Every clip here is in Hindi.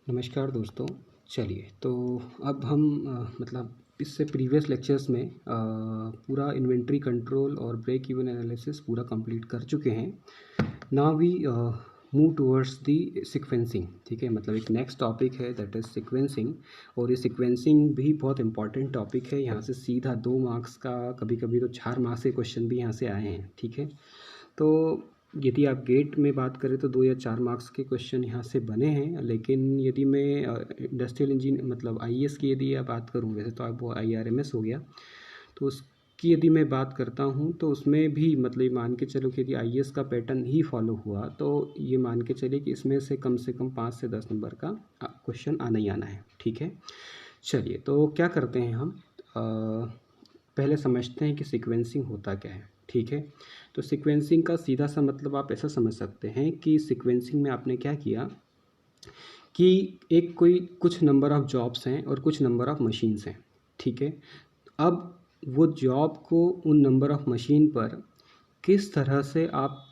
नमस्कार दोस्तों। चलिए तो अब हम मतलब इससे प्रीवियस लेक्चर्स में पूरा इन्वेंट्री कंट्रोल और ब्रेक इवन एनालिसिस पूरा कंप्लीट कर चुके हैं। Now we move towards the sequencing. ठीक है, मतलब एक नेक्स्ट टॉपिक है दैट इज़ सीक्वेंसिंग। और ये सीक्वेंसिंग भी बहुत इंपॉर्टेंट टॉपिक है। यहाँ से सीधा 2 मार्क्स का, कभी कभी तो 4 मार्क्स के क्वेश्चन भी यहाँ से आए हैं। ठीक है, तो यदि आप गेट में बात करें तो 2 या 4 मार्क्स के क्वेश्चन यहाँ से बने हैं। लेकिन यदि मैं इंडस्ट्रियल इंजीनियर मतलब आईएएस की यदि आप बात करूँ, वैसे तो आप वो आईआरएमएस हो गया, तो उसकी यदि मैं बात करता हूँ तो उसमें भी मतलब मान के चलो कि यदि आईएएस का पैटर्न ही फॉलो हुआ तो ये मान के चलिए कि इसमें से कम 5 से 10 नंबर का क्वेश्चन आना ही आना है। ठीक है, चलिए तो क्या करते हैं हम पहले समझते हैं कि सीक्वेंसिंग होता क्या है। ठीक है, तो सीक्वेंसिंग का सीधा सा मतलब आप ऐसा समझ सकते हैं कि सीक्वेंसिंग में आपने क्या किया कि एक कोई कुछ नंबर ऑफ़ जॉब्स हैं और कुछ नंबर ऑफ़ मशीन्स हैं। ठीक है, अब वो जॉब को उन नंबर ऑफ़ मशीन पर किस तरह से आप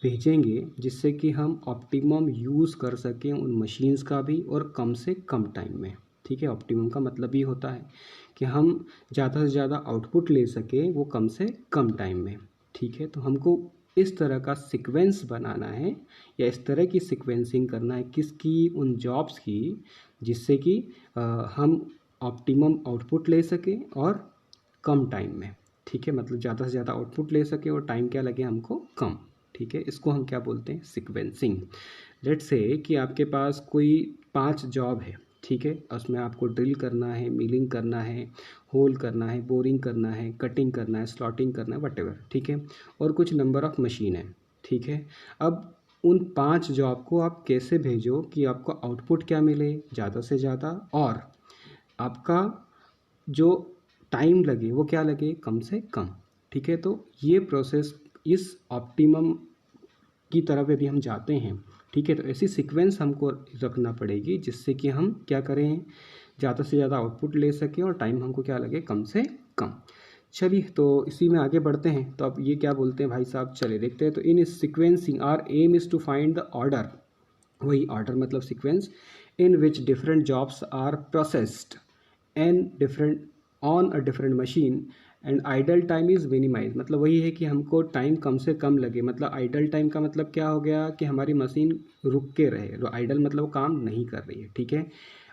भेजेंगे जिससे कि हम ऑप्टिमम यूज़ कर सकें उन मशीन्स का भी और कम से कम टाइम में। ठीक है, ऑप्टिमम का मतलब ये होता है कि हम ज़्यादा से ज़्यादा आउटपुट ले सकें वो कम से कम टाइम में। ठीक है, तो हमको इस तरह का सीक्वेंस बनाना है या इस तरह की सीक्वेंसिंग करना है किसकी, उन जॉब्स की, जिससे कि हम ऑप्टिमम आउटपुट ले सकें और कम टाइम में। ठीक है, मतलब ज़्यादा से ज़्यादा आउटपुट ले सकें और टाइम क्या लगे हमको, कम। ठीक है, इसको हम क्या बोलते हैं, सीक्वेंसिंग। लेट्स से कि आपके पास कोई 5 जॉब है। ठीक है, उसमें आपको ड्रिल करना है, मिलिंग करना है, होल करना है, बोरिंग करना है, कटिंग करना है, स्लॉटिंग करना है, वटेवर। ठीक है, और कुछ नंबर ऑफ़ मशीन है। ठीक है, अब उन 5 जॉब को आप कैसे भेजो कि आपको आउटपुट क्या मिले ज़्यादा से ज़्यादा और आपका जो टाइम लगे वो क्या लगे, कम से कम। ठीक है, तो ये प्रोसेस इस ऑप्टिमम की तरफ यदि हम जाते हैं, ठीक है, तो ऐसी सीक्वेंस हमको रखना पड़ेगी जिससे कि हम क्या करें, ज़्यादा से ज़्यादा आउटपुट ले सकें और टाइम हमको क्या लगे, कम से कम। चलिए तो इसी में आगे बढ़ते हैं। तो अब ये क्या बोलते हैं भाई साहब, चले देखते हैं। तो in sequencing R M is to find the order, वही ऑर्डर मतलब sequence, in which different jobs are processed and different on a different machine and idle time is minimise. मतलब वही है कि हमको टाइम कम से कम लगे। मतलब आइडल टाइम का मतलब क्या हो गया कि हमारी मशीन रुक के रहे, आइडल मतलब वो काम नहीं कर रही है। ठीक है,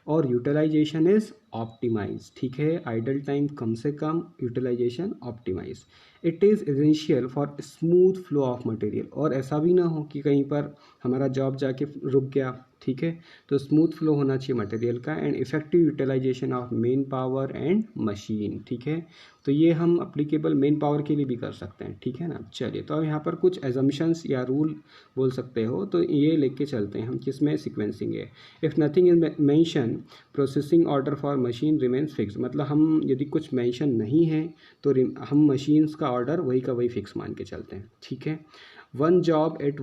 और यूटिलाइजेशन इज़ ऑप्टिमाइज। ठीक है, आइडल टाइम कम से कम, utilisation optimise. It is essential for smooth flow of material. और ऐसा भी ना हो कि कहीं पर हमारा जॉब जाके रुक गया। ठीक है, तो स्मूथ फ्लो होना चाहिए मटेरियल का। And effective utilization of manpower and machine. ठीक है, तो ये हम अप्लीकेबल मेन पावर के लिए भी कर सकते हैं। ठीक है ना, चलिए तो अब यहाँ पर कुछ एजम्पशंस या रूल बोल सकते हो, तो ये लेके चलते हैं हम, किसमें, सीक्वेंसिंग है। If nothing is mention processing order for machine remains fix. मतलब हम यदि कुछ मेंशन नहीं है तो हम मशीन्स का ऑर्डर वही का वही फिक्स मान के चलते हैं। ठीक है, one job eight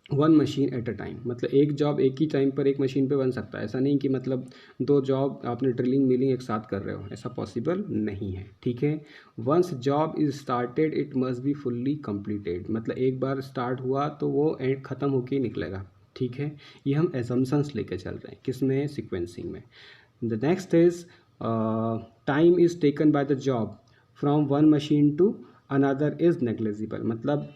one machine at a time. मतलब एक जॉब एक ही टाइम पर एक मशीन पे बन सकता है। ऐसा नहीं कि मतलब 2 जॉब आपने ड्रिलिंग मिलिंग एक साथ कर रहे हो, ऐसा पॉसिबल नहीं है। ठीक है, once job is started it must be fully completed. मतलब एक बार स्टार्ट हुआ तो वो एंड ख़त्म होके ही निकलेगा। ठीक है, ये हम एजम्पशंस लेके चल रहे हैं, किसमें, सीक्वेंसिंग में। The next is time is taken by the job from one machine to another is negligible. मतलब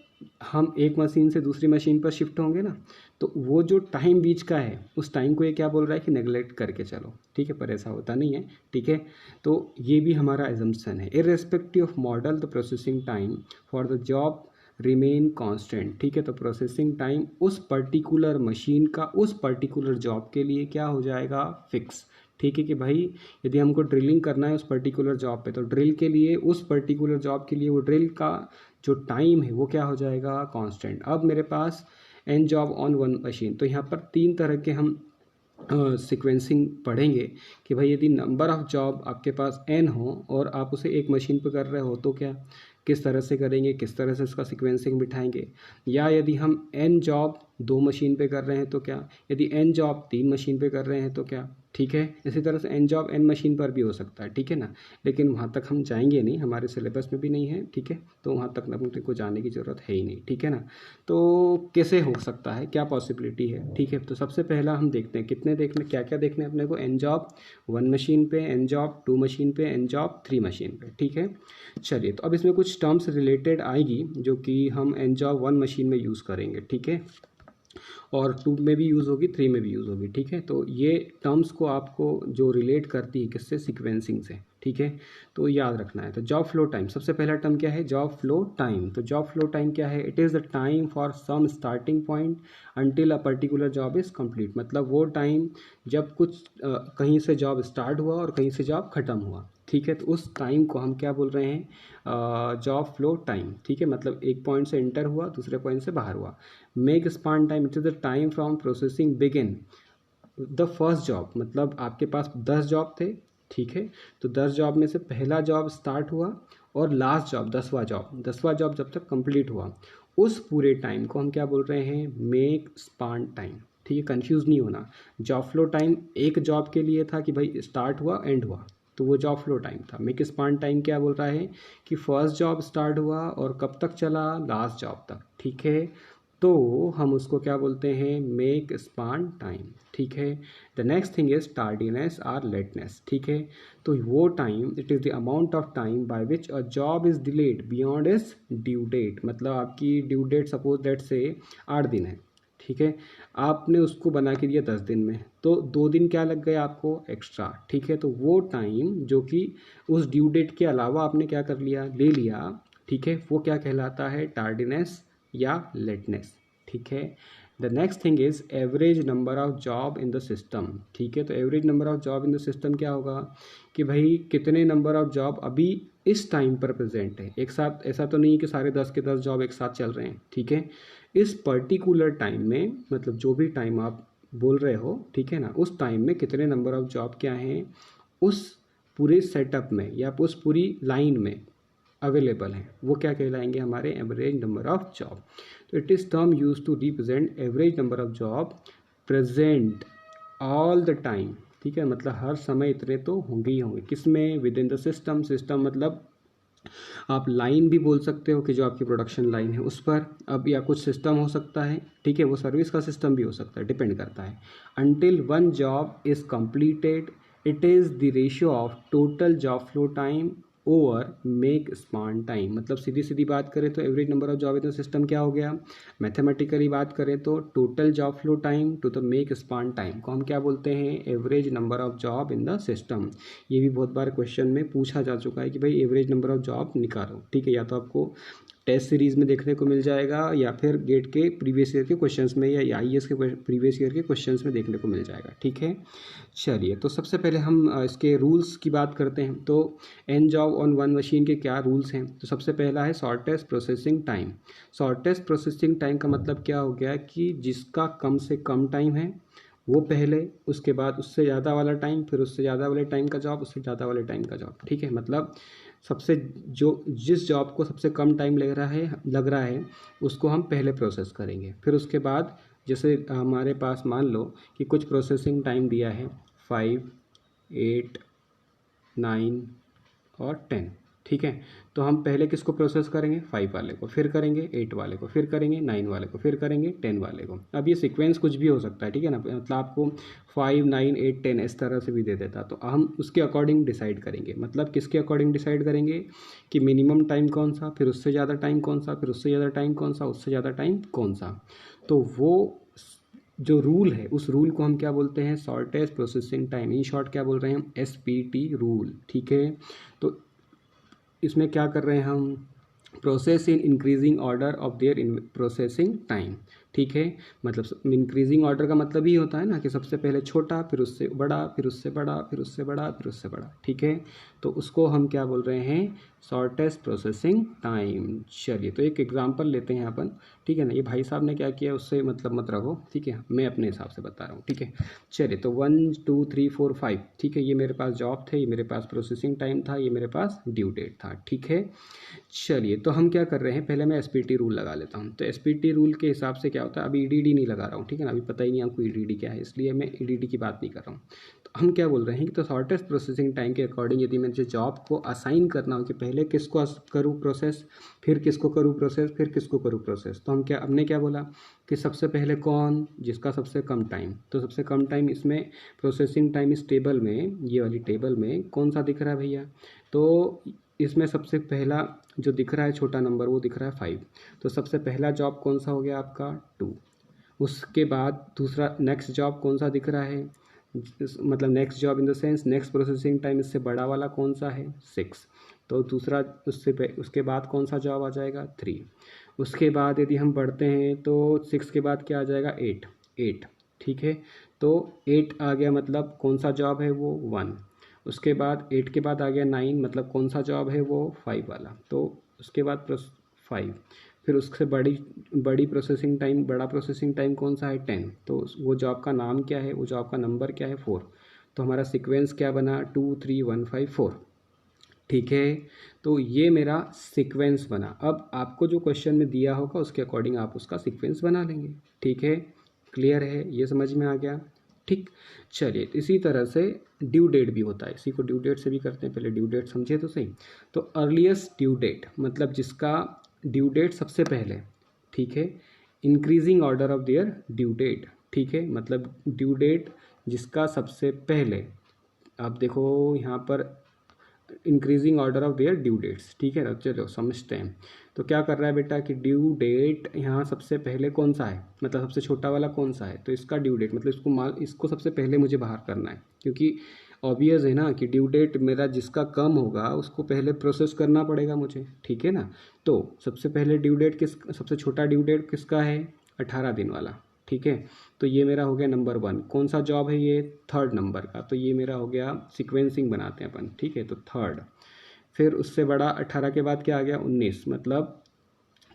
हम एक मशीन से दूसरी मशीन पर शिफ्ट होंगे ना, तो वो जो टाइम बीच का है उस टाइम को ये क्या बोल रहा है कि नेग्लेक्ट करके चलो। ठीक है, पर ऐसा होता नहीं है। ठीक है, तो ये भी हमारा एजम्पशन है। Irrespective of model the processing time for the job remain constant. ठीक है, तो प्रोसेसिंग टाइम उस पर्टिकुलर मशीन का उस पर्टिकुलर जॉब के लिए क्या हो जाएगा, फिक्स। ठीक है, कि भाई यदि हमको ड्रिलिंग करना है उस पर्टिकुलर जॉब पे, तो ड्रिल के लिए उस पर्टिकुलर जॉब के लिए वो ड्रिल का जो टाइम है वो क्या हो जाएगा, कांस्टेंट। अब मेरे पास n job on one machine, तो यहाँ पर 3 तरह के हम सीक्वेंसिंग पढ़ेंगे कि भाई यदि नंबर ऑफ़ जॉब आपके पास एन हो और आप उसे एक मशीन पर कर रहे हो तो क्या, किस तरह से करेंगे, किस तरह से उसका सीक्वेंसिंग बिठाएंगे। या यदि हम एन जॉब 2 मशीन पे कर रहे हैं तो क्या, यदि n जॉब 3 मशीन पे कर रहे हैं तो क्या, ठीक है। इसी तरह से n जॉब n मशीन पर भी हो सकता है, ठीक है ना, लेकिन वहाँ तक हम जाएंगे नहीं, हमारे सिलेबस में भी नहीं है, ठीक है, तो वहाँ तक अपने को जाने की ज़रूरत है ही नहीं, ठीक है ना। तो कैसे हो सकता है, क्या पॉसिबिलिटी है, ठीक है। तो सबसे पहला हम देखते हैं कितने देखने, क्या क्या देखने अपने को, n जॉब 1 मशीन पे, n जॉब 2 मशीन पे, n जॉब 3 मशीन पे, ठीक है। चलिए, तो अब इसमें कुछ टर्म्स रिलेटेड आएगी जो कि हम n जॉब 1 मशीन में यूज़ करेंगे, ठीक है, और 2 में भी यूज़ होगी, 3 में भी यूज़ होगी, ठीक है। तो ये टर्म्स को आपको जो रिलेट करती है किससे, सीक्वेंसिंग से, ठीक है, तो याद रखना है। तो जॉब फ्लो टाइम, सबसे पहला टर्म क्या है, जॉब फ्लो टाइम। तो जॉब फ्लो टाइम क्या है, it is the time for some starting point until a particular job is complete. मतलब वो टाइम जब कुछ कहीं से जॉब स्टार्ट हुआ और कहीं से जॉब ख़त्म हुआ, ठीक है, तो उस टाइम को हम क्या बोल रहे हैं, जॉब फ्लो टाइम, ठीक है। मतलब एक पॉइंट से इंटर हुआ, दूसरे पॉइंट से बाहर हुआ। Make span time, it is the time from processing begin the first job. मतलब आपके पास 10 जॉब थे, ठीक है, तो 10 जॉब में से पहला जॉब स्टार्ट हुआ और लास्ट जॉब 10वां जॉब जब तक कंप्लीट हुआ, उस पूरे टाइम को हम क्या बोल रहे हैं, मेक स्पान टाइम, ठीक है। कंफ्यूज नहीं होना, जॉब फ्लो टाइम एक जॉब के लिए था कि भाई स्टार्ट हुआ एंड हुआ, तो वो जॉब फ्लो टाइम था। मेक स्पान टाइम क्या बोल रहा है कि फर्स्ट जॉब स्टार्ट हुआ और कब तक चला, लास्ट जॉब तक, ठीक है, तो हम उसको क्या बोलते हैं, मेक स्पान टाइम, ठीक है। The next thing is tardiness or lateness, ठीक है। तो वो time, it is the amount of time by which a job is delayed beyond is due date. मतलब आपकी ड्यू डेट सपोज दैट से 8 दिन है, ठीक है, आपने उसको बना के दिया 10 दिन में, तो 2 दिन क्या लग गए आपको एक्स्ट्रा, ठीक है। तो वो टाइम जो कि उस ड्यू डेट के अलावा आपने क्या कर लिया, ले लिया, ठीक है, वो क्या कहलाता है, टार्डीनेस या लेटनेस, ठीक है। The next thing is average number of job in the system, ठीक है। तो average number of job in the system क्या होगा कि भाई कितने नंबर ऑफ जॉब अभी इस टाइम पर प्रेजेंट है, एक साथ, ऐसा तो नहीं कि सारे 10 के 10 जॉब एक साथ चल रहे हैं, ठीक है। इस पर्टिकुलर टाइम में, मतलब जो भी टाइम आप बोल रहे हो, ठीक है ना, उस टाइम में कितने नंबर ऑफ जॉब क्या हैं उस पूरे सेटअप में या उस पूरी लाइन में अवेलेबल हैं, वो क्या कहलाएंगे, हमारे एवरेज नंबर ऑफ जॉब। तो it is term use to represent average number of job present all the time, ठीक है। मतलब हर समय इतने तो होंगे ही होंगे, किसमें, with in the system. System मतलब आप लाइन भी बोल सकते हो कि जो आपकी प्रोडक्शन लाइन है उस पर, अब या कुछ सिस्टम हो सकता है, ठीक है, वो सर्विस का सिस्टम भी हो सकता है, डिपेंड करता है। Until one job is completed, it is the ratio of total job flow time over make span time. मतलब सीधी सीधी बात करें तो average number of job in the system क्या हो गया, मैथमेटिकली बात करें तो total job flow time to the make span time को हम क्या बोलते हैं, average number of job in the system. ये भी बहुत बार क्वेश्चन में पूछा जा चुका है कि भाई एवरेज नंबर ऑफ जॉब निकालो, ठीक है, या तो आपको टेस्ट सीरीज़ में देखने को मिल जाएगा या फिर गेट के प्रीवियस ईयर के क्वेश्चंस में या आईएएस के प्रीवियस ईयर के क्वेश्चंस में देखने को मिल जाएगा, ठीक है। चलिए, तो सबसे पहले हम इसके रूल्स की बात करते हैं। तो N job on one machine के क्या रूल्स हैं, तो सबसे पहला है shortest processing time. Shortest processing time का मतलब क्या हो गया कि जिसका कम से कम टाइम है वो पहले, उसके बाद उससे ज़्यादा वाला टाइम, फिर उससे ज़्यादा वाले टाइम का जॉब, उससे ज़्यादा वाले टाइम का जॉब, ठीक है। मतलब सबसे जो जिस जॉब को सबसे कम टाइम लग रहा है उसको हम पहले प्रोसेस करेंगे, फिर उसके बाद जैसे हमारे पास मान लो कि कुछ प्रोसेसिंग टाइम दिया है 5, 8, 9 और 10, ठीक है। तो हम पहले किसको प्रोसेस करेंगे, 5 वाले को, फिर करेंगे 8 वाले को, फिर करेंगे 9 वाले को, फिर करेंगे 10 वाले को। अब ये सीक्वेंस कुछ भी हो सकता है, ठीक है ना, मतलब आपको 5, 9, 8, 10 इस तरह से भी दे देता, तो हम उसके अकॉर्डिंग डिसाइड करेंगे। मतलब किसके अकॉर्डिंग डिसाइड करेंगे कि मिनिमम टाइम कौन सा, फिर उससे ज़्यादा टाइम कौन सा, फिर उससे ज़्यादा टाइम कौन सा, उससे ज़्यादा टाइम कौन सा। तो वो जो रूल है उस रूल को हम क्या बोलते हैं, shortest processing time, in short क्या बोल रहे हैं हम, SPT रूल, ठीक है। तो इसमें क्या कर रहे हैं हम, process in increasing order of their in processing time, ठीक है। मतलब इंक्रीजिंग ऑर्डर का मतलब ही होता है ना कि सबसे पहले छोटा, फिर उससे बड़ा, फिर उससे बड़ा, फिर उससे बड़ा, फिर उससे बड़ा, ठीक है। तो उसको हम क्या बोल रहे हैं, शॉर्टेस्ट प्रोसेसिंग टाइम। चलिए तो एक एग्जांपल लेते हैं अपन, ठीक है ना। ये भाई साहब ने क्या किया उससे मतलब मत रखो, ठीक है, मैं अपने हिसाब से बता रहा हूँ, ठीक है। चलिए तो 1 2 3 4 5, ठीक है, ये मेरे पास जॉब थे, ये मेरे पास प्रोसेसिंग टाइम था, ये मेरे पास ड्यू डेट था, ठीक है। चलिए तो हम क्या कर रहे हैं, पहले मैं एसपीटी रूल लगा लेता हूँ। तो एसपीटी रूल के हिसाब से क्या होता है, अभी ईडीडी नहीं लगा रहा हूँ, ठीक है ना, अभी पता ही नहीं आपको ईडीडी क्या है, इसलिए मैं ईडीडी की बात नहीं कर रहा हूँ। तो हम क्या बोल रहे हैं कि तो शॉर्टेस्ट प्रोसेसिंग टाइम के अकॉर्डिंग यदि मुझे जॉब को असाइन करना हो कि पहले किसको करूँ प्रोसेस, फिर किसको करूँ प्रोसेस, फिर किसको करूँ प्रोसेस, तो हम क्या, हमने क्या बोला कि सबसे पहले कौन, जिसका सबसे कम टाइम। तो सबसे कम टाइम इसमें प्रोसेसिंग टाइम इस टेबल में, ये वाली टेबल में कौन सा दिख रहा है भैया, तो इसमें सबसे पहला जो दिख रहा है छोटा नंबर वो दिख रहा है 5। तो सबसे पहला जॉब कौन सा हो गया आपका 2। उसके बाद दूसरा नेक्स्ट जॉब कौन सा दिख रहा है, मतलब next job in the sense next processing time इससे बड़ा वाला कौन सा है 6। तो दूसरा उसके बाद कौन सा जॉब आ जाएगा 3। उसके बाद यदि हम बढ़ते हैं तो 6 के बाद क्या आ जाएगा 8, ठीक है। तो 8 आ गया, मतलब कौन सा जॉब है वो 1। उसके बाद 8 के बाद आ गया 9, मतलब कौन सा जॉब है वो 5 वाला। तो उसके बाद 5, फिर उससे बड़ी प्रोसेसिंग टाइम, बड़ा प्रोसेसिंग टाइम कौन सा है 10। तो वो जॉब का नाम क्या है, वो जॉब का नंबर क्या है 4। तो हमारा सीक्वेंस क्या बना 2 3 1 5 4, ठीक है। तो ये मेरा सीक्वेंस बना। अब आपको जो क्वेश्चन में दिया होगा उसके अकॉर्डिंग आप उसका सीक्वेंस बना लेंगे, ठीक है। क्लियर है, ये समझ में आ गया, ठीक। चलिए इसी तरह से ड्यू डेट भी होता है, इसी को ड्यू डेट से भी करते हैं, पहले ड्यू डेट समझे तो सही। तो अर्लीस्ट ड्यू डेट मतलब जिसका ड्यू डेट सबसे पहले, ठीक है। Increasing order of their due date, ठीक है, मतलब ड्यू डेट जिसका सबसे पहले, आप देखो यहाँ पर increasing order of their due dates, ठीक है ना। चलो समझते हैं। तो क्या कर रहा है बेटा कि ड्यू डेट यहाँ सबसे पहले कौन सा है, मतलब सबसे छोटा वाला कौन सा है, तो इसका ड्यू डेट मतलब इसको सबसे पहले मुझे बाहर करना है, क्योंकि ऑब्वियस है ना कि ड्यू डेट मेरा जिसका कम होगा उसको पहले प्रोसेस करना पड़ेगा मुझे, ठीक है ना। तो सबसे पहले ड्यू डेट सबसे छोटा ड्यू डेट किसका है 18 दिन वाला, ठीक है। तो ये मेरा हो गया नंबर 1। कौन सा जॉब है ये 3rd नंबर का, तो ये मेरा हो गया सीक्वेंसिंग बनाते हैं अपन, ठीक है। तो 3rd, फिर उससे बड़ा 18 के बाद क्या आ गया 19, मतलब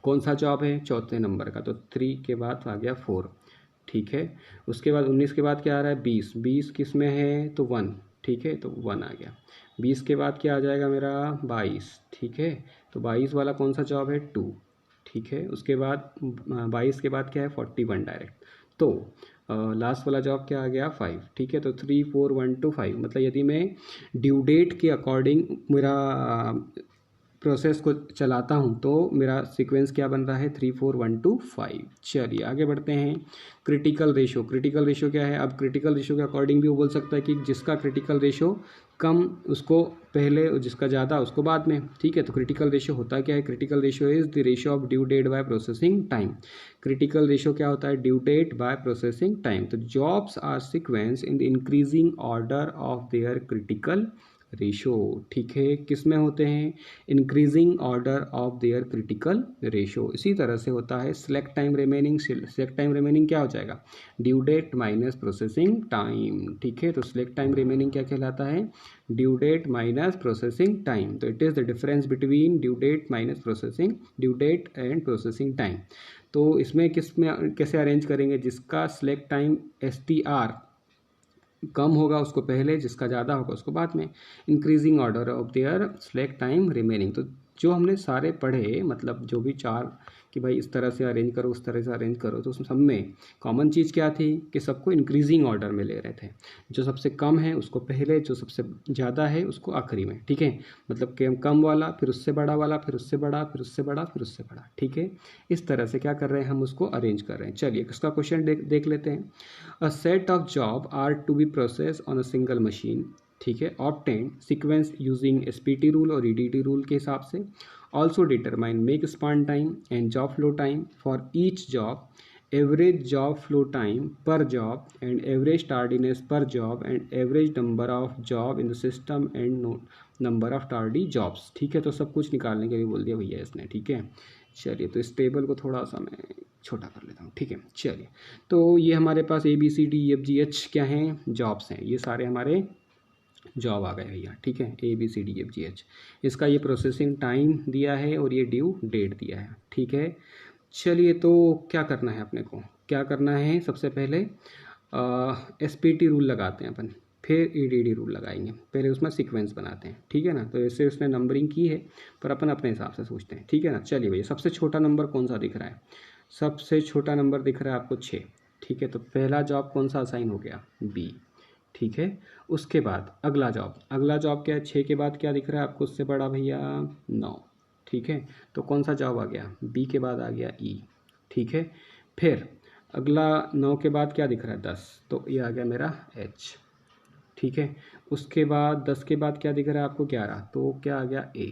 कौन सा जॉब है 4थे नंबर का, तो 3 के बाद आ गया 4, ठीक है। उसके बाद 19 के बाद क्या आ रहा है 20 किस में है तो 1, ठीक है, तो 1 आ गया। 20 के बाद क्या आ जाएगा मेरा 22, ठीक है। तो 22 वाला कौन सा जॉब है 2, ठीक है। उसके बाद 22 के बाद क्या है 41 डायरेक्ट। तो लास्ट वाला जॉब क्या आ गया 5, ठीक है। तो 3 4 1 2 5, मतलब यदि मैं ड्यू डेट के अकॉर्डिंग मेरा प्रोसेस को चलाता हूँ तो मेरा सीक्वेंस क्या बन रहा है 3 4 1 2 5। चलिए आगे बढ़ते हैं। क्रिटिकल रेशो, क्रिटिकल रेशो क्या है, अब क्रिटिकल रेशो के अकॉर्डिंग भी वो बोल सकता है कि जिसका क्रिटिकल रेशो कम उसको पहले और जिसका ज़्यादा उसको बाद में, ठीक है। तो क्रिटिकल रेशो होता क्या है, critical ratio is the ratio of due date by processing time. Critical ratio क्या होता है due date by processing time. तो jobs are sequence in the increasing order of their critical ratio, ठीक है, किस में होते हैं increasing order of their critical ratio. इसी तरह से होता है select time remaining. Select time remaining क्या हो जाएगा due date minus processing time, ठीक है। तो सिलेक्ट टाइम रिमेनिंग क्या कहलाता है due date minus processing time. तो it is the difference between due date minus processing, due date and processing time. तो इसमें किस में कैसे अरेंज करेंगे, जिसका सिलेक्ट टाइम STR कम होगा उसको पहले, जिसका ज़्यादा होगा उसको बाद में। Increasing order of there select time remaining. तो जो हमने सारे पढ़े, मतलब जो भी 4 कि भाई इस तरह से अरेंज करो उस तरह से अरेंज करो, तो उसमें सब में कॉमन चीज़ क्या थी कि सबको इंक्रीजिंग ऑर्डर में ले रहे थे। जो सबसे कम है उसको पहले, जो सबसे ज़्यादा है उसको आखिरी में, ठीक है। मतलब कि कम वाला, फिर उससे बड़ा वाला, फिर उससे बड़ा, फिर उससे बड़ा, फिर उससे बड़ा, ठीक है। इस तरह से क्या कर रहे हैं हम उसको अरेंज कर रहे हैं। चलिए इसका क्वेश्चन देख लेते हैं। A set of job are to be process on a single machine, ठीक है, obtain sequence using SPT rule और EDD रूल के हिसाब से। Also determine make span time and job flow time for each job, average job flow time per job and average tardiness per job and average number of job in the system and number of tardy jobs, ठीक है। तो सब कुछ निकालने के लिए बोल दिया भैया इसने, ठीक है। चलिए तो इस टेबल को थोड़ा सा मैं छोटा कर लेता हूँ, ठीक है। चलिए तो ये हमारे पास ABCDEFGH क्या हैं जॉब्स हैं, ये सारे हमारे जॉब आ गए भैया, ठीक है, ABCDFGH। इसका ये प्रोसेसिंग टाइम दिया है और ये ड्यू डेट दिया है, ठीक है। चलिए, तो क्या करना है अपने को, क्या करना है, सबसे पहले SPT रूल लगाते हैं अपन, फिर EDD रूल लगाएंगे, पहले उसमें सीक्वेंस बनाते हैं, ठीक है ना। तो ऐसे उसने नंबरिंग की है, पर अपन अपने हिसाब से सोचते हैं, ठीक है ना। चलिए भैया, सबसे छोटा नंबर कौन सा दिख रहा है, सबसे छोटा नंबर दिख रहा है आपको 6, ठीक है। तो पहला जॉब कौन सा असाइन हो गया, B, ठीक है। उसके बाद अगला जॉब क्या है, 6 के बाद क्या दिख रहा है आपको उससे बड़ा भैया, 9, ठीक है। तो कौन सा जॉब आ गया, B के बाद आ गया E, ठीक है। फिर अगला 9 के बाद क्या दिख रहा है, 10, तो ये आ गया मेरा H, ठीक है। उसके बाद 10 के बाद क्या दिख रहा है आपको, 11, तो क्या आ गया A,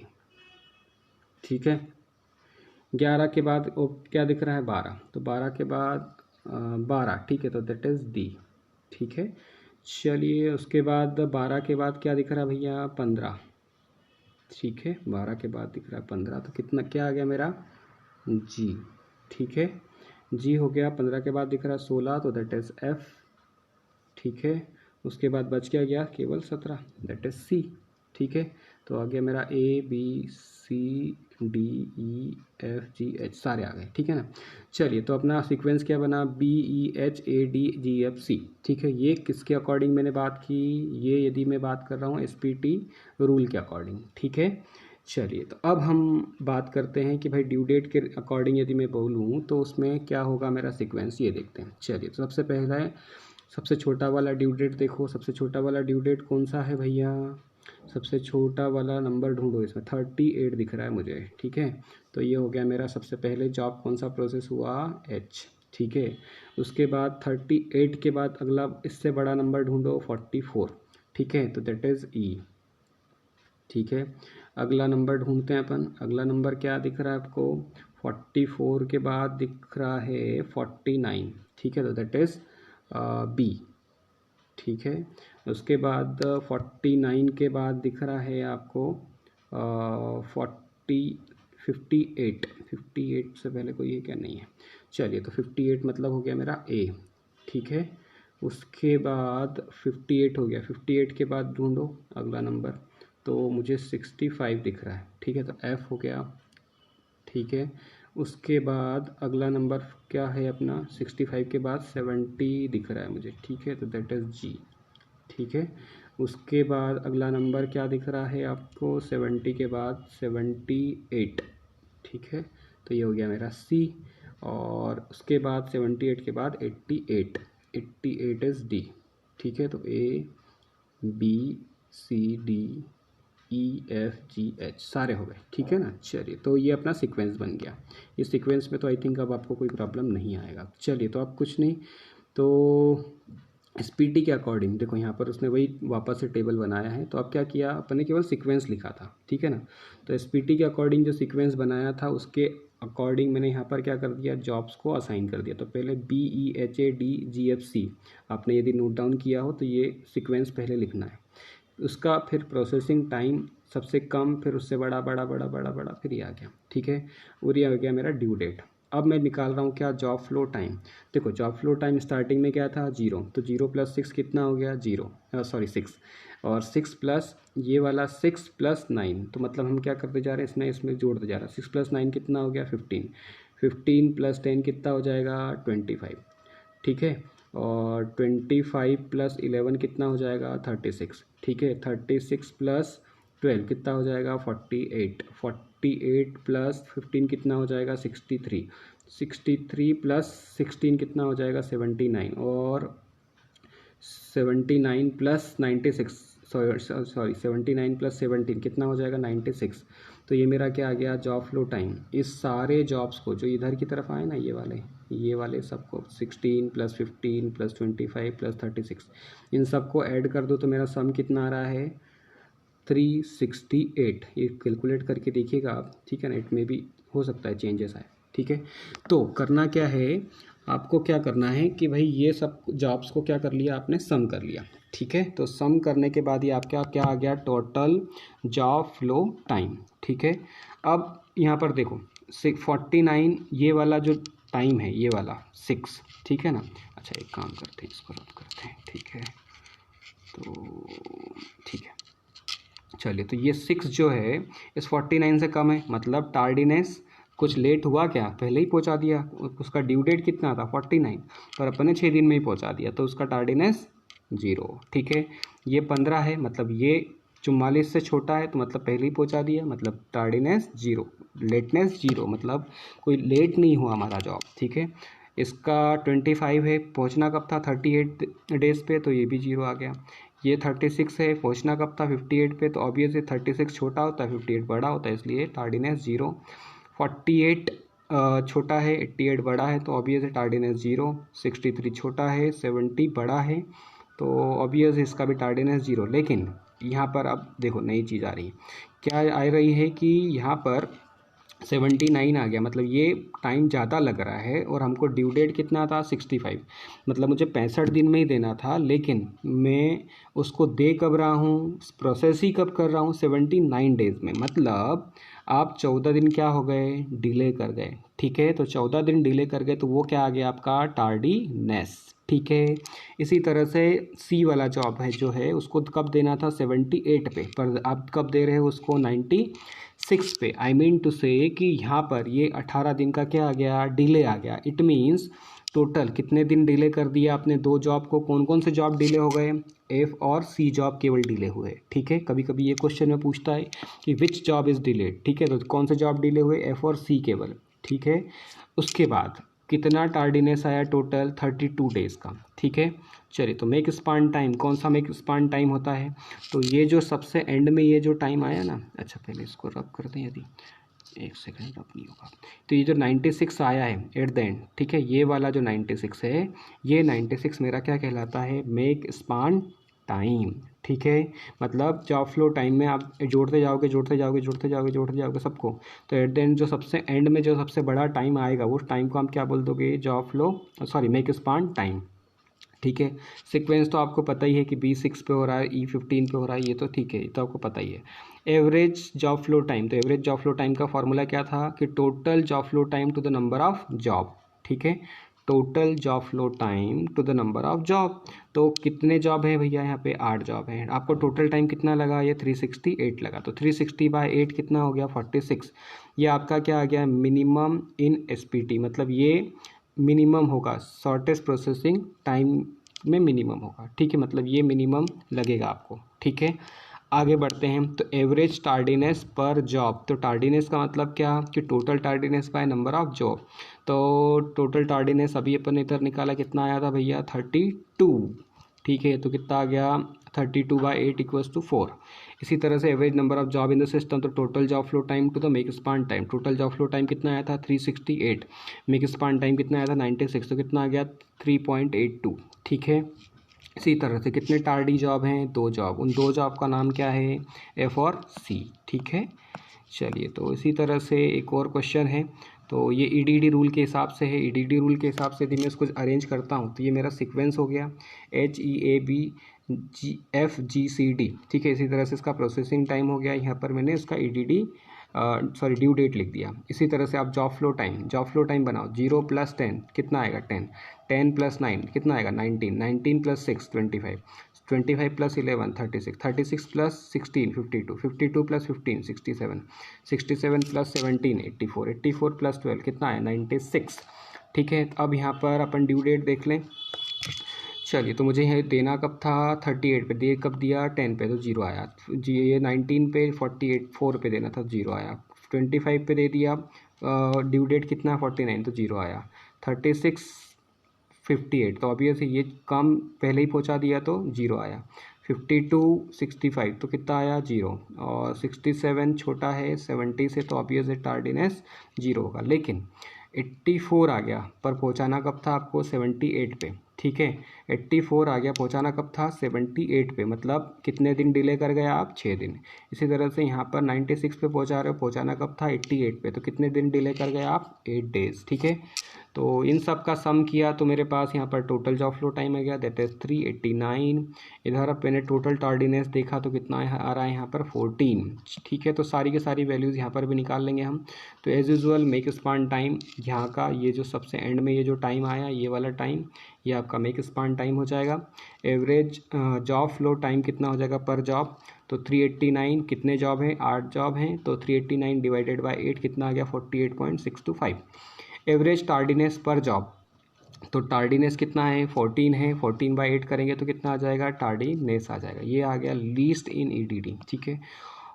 ठीक है। 11 के बाद वो क्या दिख रहा है, 12, तो 12 के बाद 12, ठीक है, तो दैट इज़ D, ठीक है। चलिए, उसके बाद 12 के बाद क्या दिख रहा है भैया, 15, ठीक है। 12 के बाद दिख रहा है 15, तो कितना क्या आ गया मेरा, G, ठीक है। G हो गया। 15 के बाद दिख रहा है 16, तो दैट इज़ F, ठीक है। उसके बाद बच क्या गया, केवल 17, दैट इज़ C, ठीक है। तो आ गया मेरा ABCDEFGH, सारे आ गए, ठीक है ना। चलिए, तो अपना सीक्वेंस क्या बना, BEHADGFC, ठीक है। ये किसके अकॉर्डिंग मैंने बात की, ये यदि मैं बात कर रहा हूँ SPT रूल के अकॉर्डिंग, ठीक है। चलिए, तो अब हम बात करते हैं कि भाई ड्यू डेट के अकॉर्डिंग यदि मैं बोलूँ तो उसमें क्या होगा मेरा सीक्वेंस, ये देखते हैं। चलिए, तो सबसे पहला है, सबसे छोटा वाला ड्यू डेट देखो, सबसे छोटा वाला ड्यू डेट कौन सा है भैया, सबसे छोटा वाला नंबर ढूंढो, इसमें 38 दिख रहा है मुझे, ठीक है। तो ये हो गया मेरा सबसे पहले जॉब कौन सा प्रोसेस हुआ, H, ठीक है। उसके बाद 38 के बाद अगला इससे बड़ा नंबर ढूंढो, 44, ठीक है, तो दैट इज़ E, ठीक है। अगला नंबर ढूंढते हैं अपन, अगला नंबर क्या दिख रहा है आपको, 44 के बाद दिख रहा है 49, ठीक है, तो दैट इज़ B, ठीक है। उसके बाद 49 के बाद दिख रहा है आपको 58 से पहले कोई है क्या, नहीं है। चलिए, तो 58 मतलब हो गया मेरा A, ठीक है। उसके बाद 58 हो गया, 58 के बाद ढूंढो अगला नंबर, तो मुझे 65 दिख रहा है, ठीक है, तो F हो गया, ठीक है। उसके बाद अगला नंबर क्या है अपना, 65 के बाद 70 दिख रहा है मुझे, ठीक है, तो दैट इज़ G, ठीक है। उसके बाद अगला नंबर क्या दिख रहा है आपको, 70 के बाद 78, ठीक है, तो ये हो गया मेरा C। और उसके बाद 78 के बाद 88 इज़ D, ठीक है। तो ABCDEFGH सारे हो गए, ठीक है ना। चलिए, तो ये अपना सीक्वेंस बन गया। इस सीक्वेंस में तो आई थिंक अब आपको कोई प्रॉब्लम नहीं आएगा। चलिए, तो अब कुछ नहीं, तो SPT के अकॉर्डिंग देखो, यहाँ पर उसने वही वापस से टेबल बनाया है, तो अब क्या किया अपन ने, केवल सीक्वेंस लिखा था, ठीक है ना। तो SPT के अकॉर्डिंग जो सीक्वेंस बनाया था उसके अकॉर्डिंग मैंने यहाँ पर क्या कर दिया, जॉब्स को असाइन कर दिया। तो पहले BEHADGFC आपने यदि नोट डाउन किया हो तो ये सीक्वेंस पहले लिखना है, उसका फिर प्रोसेसिंग टाइम सबसे कम, फिर उससे बड़ा बड़ा बड़ा बड़ा बड़ा, फिर ये आ गया, ठीक है। और ये आ गया मेरा ड्यू डेट। अब मैं निकाल रहा हूँ क्या, जॉब फ्लो टाइम। देखो, जॉब फ्लो टाइम स्टार्टिंग में क्या था, 0, तो 0 + 6 कितना हो गया, 6, और 6 प्लस ये वाला 6 + 9, तो मतलब हम क्या करते जा रहे हैं, इसमें जोड़ते जा रहे हैं। 6 + 9 कितना हो गया, 15, 15 + 10 कितना हो जाएगा, 25, ठीक है। और 25 + 11 कितना हो जाएगा, 36, ठीक है। 36 + 12 कितना हो जाएगा, 48, 48 + 15 कितना हो जाएगा, 63, 63 + 16 कितना हो जाएगा, 79, और 79 + 96, सॉरी 79 + 17 कितना हो जाएगा, 96। तो ये मेरा क्या आ गया, जॉब फ्लो टाइम। इस सारे जॉब्स को जो इधर की तरफ आए ना, ये वाले सबको 16 + 15 + 25 + 36, इन सबको ऐड कर दो तो मेरा सम कितना आ रहा है, 368। ये कैलकुलेट करके देखिएगा आप, ठीक है ना, इट में भी हो सकता है चेंजेस आए, ठीक है। तो करना क्या है, आपको क्या करना है कि भाई ये सब जॉब्स को क्या कर लिया आपने, सम कर लिया, ठीक है। तो सम करने के बाद ये आपका क्या आ गया, टोटल जॉब फ्लो टाइम, ठीक है। अब यहाँ पर देखो 49, ये वाला जो टाइम है, ये वाला 6, ठीक है ना। अच्छा, एक काम करते हैं, इसको रद्द करते हैं, ठीक है। तो ठीक चलिए, तो ये 6 जो है इस 49 से कम है, मतलब टार्डीनेस कुछ लेट हुआ क्या, पहले ही पहुंचा दिया। उसका ड्यू डेट कितना था 49, पर अपन ने 6 दिन में ही पहुंचा दिया, तो उसका टार्डीनेस 0। ठीक है, ये 15 है, मतलब ये 44 से छोटा है, तो मतलब पहले ही पहुंचा दिया, मतलब टार्डीनेस 0, लेटनेस 0, मतलब कोई लेट नहीं हुआ हमारा जॉब। ठीक है, इसका 25 है, पहुंचना कब था 38 डेज़ पे, तो ये भी 0 आ गया। ये 36 है, पहुंचना कब था 58 पे, तो ऑब्वियसली 36 छोटा होता है 58 बड़ा होता है, इसलिए टार्डीनेस 0। 48 छोटा है, 88 बड़ा है, तो ऑब्वियसली टार्डीनेस 0। 63 छोटा है, 70 बड़ा है, तो ऑब्वियस इसका भी टार्डीनेस 0। लेकिन यहाँ पर अब देखो नई चीज़ आ रही है, क्या आ रही है कि यहाँ पर 79 आ गया, मतलब ये टाइम ज़्यादा लग रहा है, और हमको ड्यू डेट कितना था 65, मतलब मुझे 65 दिन में ही देना था, लेकिन मैं उसको दे कब रहा हूँ, प्रोसेस ही कब कर रहा हूँ 79 डेज़ में, मतलब आप 14 दिन क्या हो गए, डिले कर गए। ठीक है, तो 14 दिन डिले कर गए, तो वो क्या आ गया आपका टार्डीनेस। ठीक है, इसी तरह से सी वाला जॉब है जो है उसको कब देना था 78 पे, पर आप कब दे रहे हो उसको 96 पे। आई मीन टू से कि यहाँ पर ये 18 दिन का क्या आ गया, डिले आ गया। इट मीन्स टोटल कितने दिन डिले कर दिया आपने दो जॉब को, कौन कौन से जॉब डिले हो गए, एफ और सी जॉब केवल डिले हुए। ठीक है, कभी कभी ये क्वेश्चन में पूछता है कि विच जॉब इज़ डिलेड। ठीक है, तो कौन से जॉब डिले हुए, एफ और सी केवल। ठीक है, उसके बाद कितना टार्डीनेस आया, टोटल 32 डेज़ का। ठीक है, चलिए, तो मेक स्पान टाइम, कौन सा मेक स्पान टाइम होता है, तो ये जो सबसे एंड में ये जो टाइम आया ना, अच्छा पहले इसको रब कर दें, यदि एक सेकंड रब नहीं होगा, तो ये जो 96 आया है एट द एंड, ठीक है, ये वाला जो 96 है, ये 96 मेरा क्या कहलाता है, मेक स्पान टाइम। ठीक है, मतलब जॉब फ्लो टाइम में आप जोड़ते जाओगे जोड़ते जाओगे जोड़ते जाओगे जोड़ते जाओगे सबको, तो एट द एंड जो सबसे एंड में जो सबसे बड़ा टाइम आएगा उस टाइम को हम क्या बोल दोगे, job flow, sorry make span time. ठीक है, सीक्वेंस तो आपको पता ही है कि B6 पे हो रहा है, E15 पे हो रहा है, ये तो ठीक है, ये तो आपको पता ही है। एवरेज जॉब फ्लो टाइम, तो एवरेज जॉब फ्लो टाइम का फॉर्मूला क्या था कि total job flow time to the number of job. ठीक है, total job flow time to the number of job, तो कितने जॉब है भैया, यहाँ पे 8 जॉब है, आपको टोटल टाइम कितना लगा, ये 368 लगा, तो 360/8 कितना हो गया 46। ये आपका क्या आ गया, मिनिमम इन SPT, मतलब ये मिनिमम होगा, शॉर्टेस्ट प्रोसेसिंग टाइम में मिनिमम होगा। ठीक है, मतलब ये मिनिमम लगेगा आपको। ठीक है, आगे बढ़ते हैं, तो एवरेज टार्डीनेस पर जॉब, तो टार्डीनेस का मतलब क्या कि total tardiness by number of job, तो टोटल टार्डीनेस अभी अपन इधर निकाला, कितना आया था भैया 32। ठीक है, तो कितना आ गया 32/8 = 4। इसी तरह से average number of job in the system, तो total job flow time to the make span time, total job flow time कितना आया था 368, मेक स्पान टाइम कितना आया था 96, तो कितना आ गया 3.82। ठीक है, इसी तरह से कितने टार्डी जॉब हैं, 2 जॉब, उन 2 जॉब का नाम क्या है, एफ और सी। ठीक है, चलिए, तो इसी तरह से एक और क्वेश्चन है, तो ये EDD रूल के हिसाब से है, EDD रूल के हिसाब से यदि मैं इसको अरेंज करता हूँ तो ये मेरा सीक्वेंस हो गया HEABGFGCD। ठीक है, इसी तरह से इसका प्रोसेसिंग टाइम हो गया, यहाँ पर मैंने इसका EDD सॉरी ड्यू डेट लिख दिया। इसी तरह से आप जॉब फ्लो टाइम बनाओ, 0 + 10 कितना आएगा 10, 10 + 9 कितना आएगा 19, 19 + 6 25, 25 + 11 36, 36 + 16 52, 52 + 15 67, 67 + 17 84, 84 + 12 कितना है 96। ठीक है, अब यहाँ पर अपन ड्यू डेट देख लें। चलिए, तो मुझे यह देना कब था 38 पे, दे कब दिया 10 पे, तो 0 आया जी। ये 19 पे 48 4 पे देना था, 0 आया। 25 पे दे दिया, ड्यू डेट कितना 49, तो 0 आया। 36 58, तो ऑब्वियसली ये काम पहले ही पहुंचा दिया, तो 0 आया। 52 65, तो कितना आया 0, और 67 छोटा है 70 से, तो ऑब्वियसली टार्डीनेस 0 होगा। लेकिन 84 आ गया, पर पहुंचाना कब था आपको 78 पे। ठीक है, 84 आ गया, पहुंचाना कब था 78 पे, मतलब कितने दिन डिले कर गए आप 6 दिन। इसी तरह से यहाँ पर 96 पे पहुंचा रहे हो, पहुंचाना कब था 88 पे, तो कितने दिन डिले कर गए आप 8 डेज़। ठीक है, तो इन सब का सम किया तो मेरे पास यहाँ पर टोटल जॉब फ्लो टाइम आ गया, दैट इज़ 389। इधर अब मैंने टोटल टार्डीनेस देखा तो कितना आ रहा है यहाँ पर 14। ठीक है, तो सारी की सारी वैल्यूज़ यहाँ पर भी निकाल लेंगे हम। तो as usual make span time यहाँ का ये जो सबसे एंड में ये जो टाइम आया ये वाला टाइम ये आपका मेक स्पान टाइम हो जाएगा। एवरेज जॉब फ्लो टाइम कितना हो जाएगा पर जॉब, तो 389 कितने जॉब हैं, 8 जॉब हैं, तो 389 डिवाइडेड बाय 8 कितना आ गया 48.625। एवरेज टार्डीनेस पर जॉब, तो टार्डीनेस कितना है 14 है, 14/8 करेंगे तो कितना आ जाएगा टार्डीनेस आ जाएगा, ये आ गया लीस्ट इन ईटीडी। ठीक है,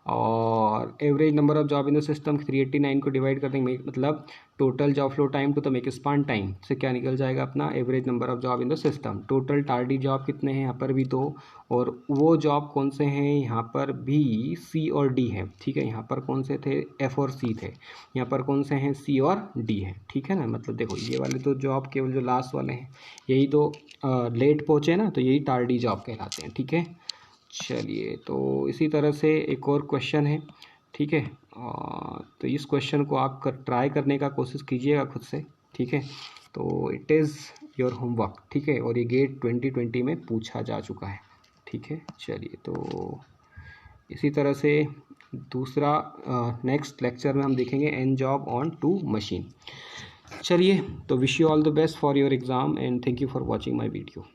और average number of job in the system 389 को डिवाइड कर देंगे, मतलब total job flow time to the make span time से क्या निकल जाएगा अपना average number of job in the system. Total tardy job कितने हैं यहाँ पर भी 2, और वो जॉब कौन से हैं यहाँ पर भी सी और डी है। ठीक है, यहाँ पर कौन से थे एफ और सी थे, यहाँ पर कौन से हैं सी और डी है। ठीक है ना, मतलब देखो ये वाले तो जॉब केवल जो लास्ट वाले हैं यही तो लेट पहुँचे ना, तो यही टार्डी जॉब कहलाते हैं। ठीक है, चलिए तो इसी तरह से एक और क्वेश्चन है। ठीक है, तो इस क्वेश्चन को आप ट्राई करने का कोशिश कीजिएगा खुद से। ठीक है, तो इट इज़ योर होमवर्क। ठीक है, और ये गेट 2020 में पूछा जा चुका है। ठीक है, चलिए तो इसी तरह से दूसरा नेक्स्ट लेक्चर में हम देखेंगे N job on two machine. चलिए, तो wish you all the best for your exam and thank you for watching my video.